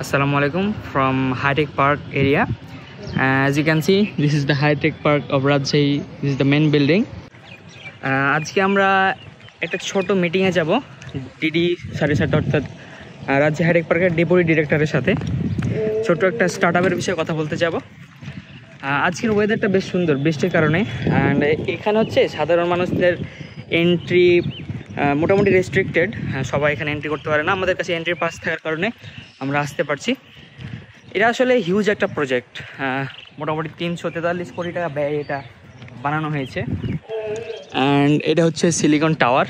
Assalamu alaikum from High Tech Park area. As you can see, this is the High Tech Park of Rajshahi. This is the main building. আজকে আমরা একটা ছোট মিটিংয়ে যাব DD 7:30 অর্থাৎ Rajshahi high tech পার্কের deputy ডিরেক্টরের সাথে ছোট একটা স্টার্টআপের বিষয়ে কথা বলতে যাব। আজকের ওয়েদারটা বেশ সুন্দর বৃষ্টির কারণে, অ্যান্ড এখানে হচ্ছে সাধারণ মানুষদের এন্ট্রি মোটামুটি রেস্ট্রিক্টেড। সবাই এখানে এন্ট্রি করতে পারে না, আমাদের কাছে এন্ট্রি পাস থাকার কারণে আমরা আসতে পারছি। এটা আসলে হিউজ একটা প্রজেক্ট, মোটামুটি 343 কোটি টাকা ব্যয় এটা বানানো হয়েছে। অ্যান্ড এটা হচ্ছে সিলিকন টাওয়ার,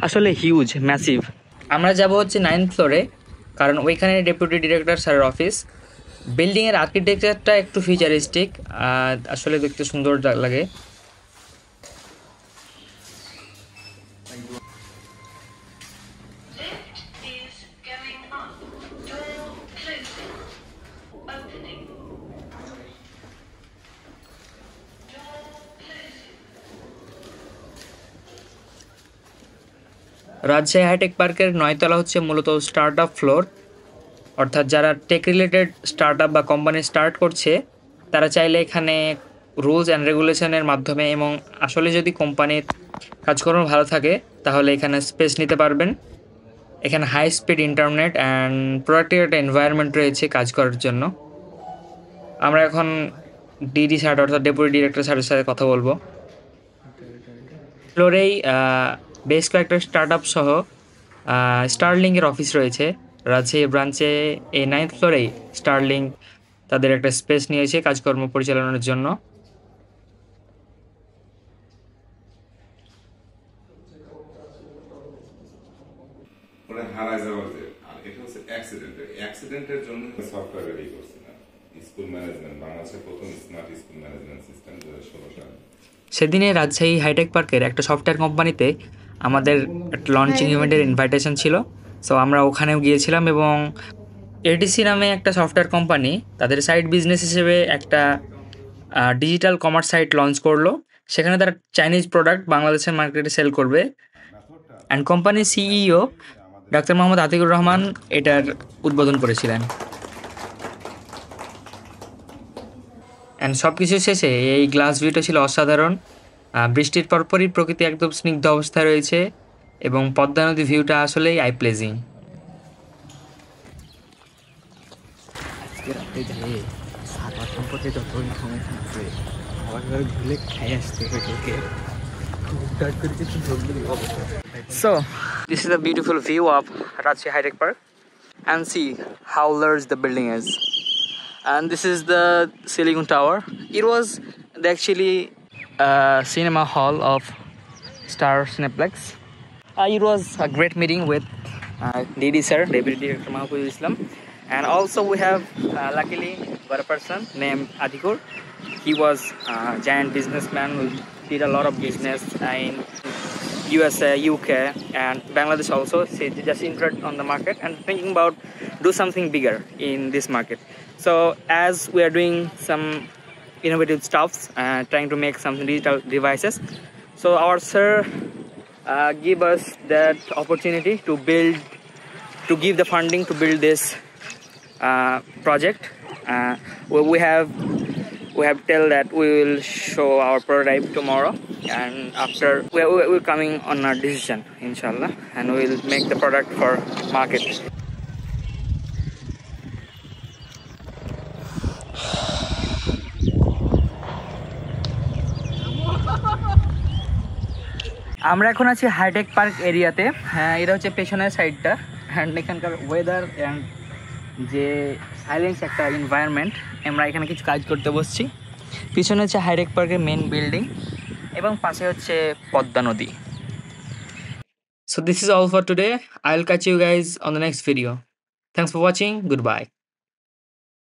আসলে হিউজ ম্যাসিভ। আমরা যাব হচ্ছে 9th ফ্লোরে, কারণ ওইখানে ডেপুটি ডিরেক্টর স্যারের অফিস। বিল্ডিংয়ের আর্কিটেকচারটা একটু ফিউচারিস্টিক, আসলে দেখতে সুন্দর লাগে। রাজশাহী হাইটেক পার্কের 9 তলা হচ্ছে মূলত স্টার্টআপ ফ্লোর, অর্থাৎ যারা টেক রিলেটেড স্টার্টআপ বা কোম্পানি স্টার্ট করছে তারা চাইলে এখানে রুলস অ্যান্ড রেগুলেশনের মাধ্যমে এবং আসলে যদি কোম্পানির কাজকর্ম ভালো থাকে তাহলে এখানে স্পেস নিতে পারবেন। এখানে high speed internet and productive একটা এনভায়রনমেন্ট রয়েছে কাজ করার জন্য। আমরা এখন ডিডি স্যার অর্থাৎ ডেপুটি ডিরেক্টর স্যারের সাথে কথা বলবো। ফ্লোরেই বেশ কয়েকটা স্টার্টআপ সহ স্টারলিংকের অফিস রয়েছে। রাজশাহী ব্রাঞ্চে এই 9th ফ্লোরেই স্টারলিংক তাদের একটা স্পেস নিয়েছে কাজকর্ম পরিচালনার জন্য। সেদিনে রাজশাহী হাইটেক পার্কের একটা সফটওয়্যার কোম্পানিতে আমাদের একটা লঞ্চিং ইভেন্টের ইনভাইটেশন ছিল। সো আমরা ওখানেও গিয়েছিলাম এবং এডিসি নামে একটা সফটওয়্যার কোম্পানি তাদের সাইড বিজনেস হিসেবে একটা ডিজিটাল কমার্স সাইট লঞ্চ করলো। সেখানে তারা চাইনিজ প্রোডাক্ট বাংলাদেশের মার্কেটে সেল করবে। অ্যান্ড কোম্পানির সিইও ডাক্তার মোহাম্মদ আতিকুর রহমান এটার উদ্বোধন করেছিলেন। অ্যান্ড সব কিছু শেষে এই গ্লাস ভিউটা ছিল অসাধারণ। বৃষ্টির পরপরই প্রকৃতি একদম স্নিগ্ধ অবস্থায় রয়েছে এবং পদ্মা নদী ভিউটা আসলেই I pleasing. So, this is a beautiful view of Rajshahi High Tech Park, and see how large the building is. And this is the Silicon Tower. It was actually a cinema hall of Star Cineplex. It was a great meeting with DD sir, Deputy Director Mahfuzul Islam, and also we have luckily got a person named Atikur. He was a giant businessman who did a lot of business in USA, UK, and Bangladesh also. So just interested on the market and thinking about do something bigger in this market. So as we are doing some innovative stuffs, trying to make some digital devices, so our sir give us that opportunity to give the funding to build this project. We have tell that we will show our prototype tomorrow, and after we're coming on our decision inshallah, and we will make the product for market. আমরা এখন আছি hi tech park এরিয়াতে। হ্যাঁ, এটা হচ্ছে পেছনের সাইডটা। And এখানকার ওয়েদার অ্যান্ড যে সাইলেন্স একটা এনভায়রনমেন্ট, আমরা এখানে কিছু কাজ করতে বসছি। পিছনে হচ্ছে হাইটেক পার্কের মেন বিল্ডিং এবং পাশে হচ্ছে পদ্মা নদী। So this is all for today. I'll catch you guys on the next video. Thanks for watching. Goodbye.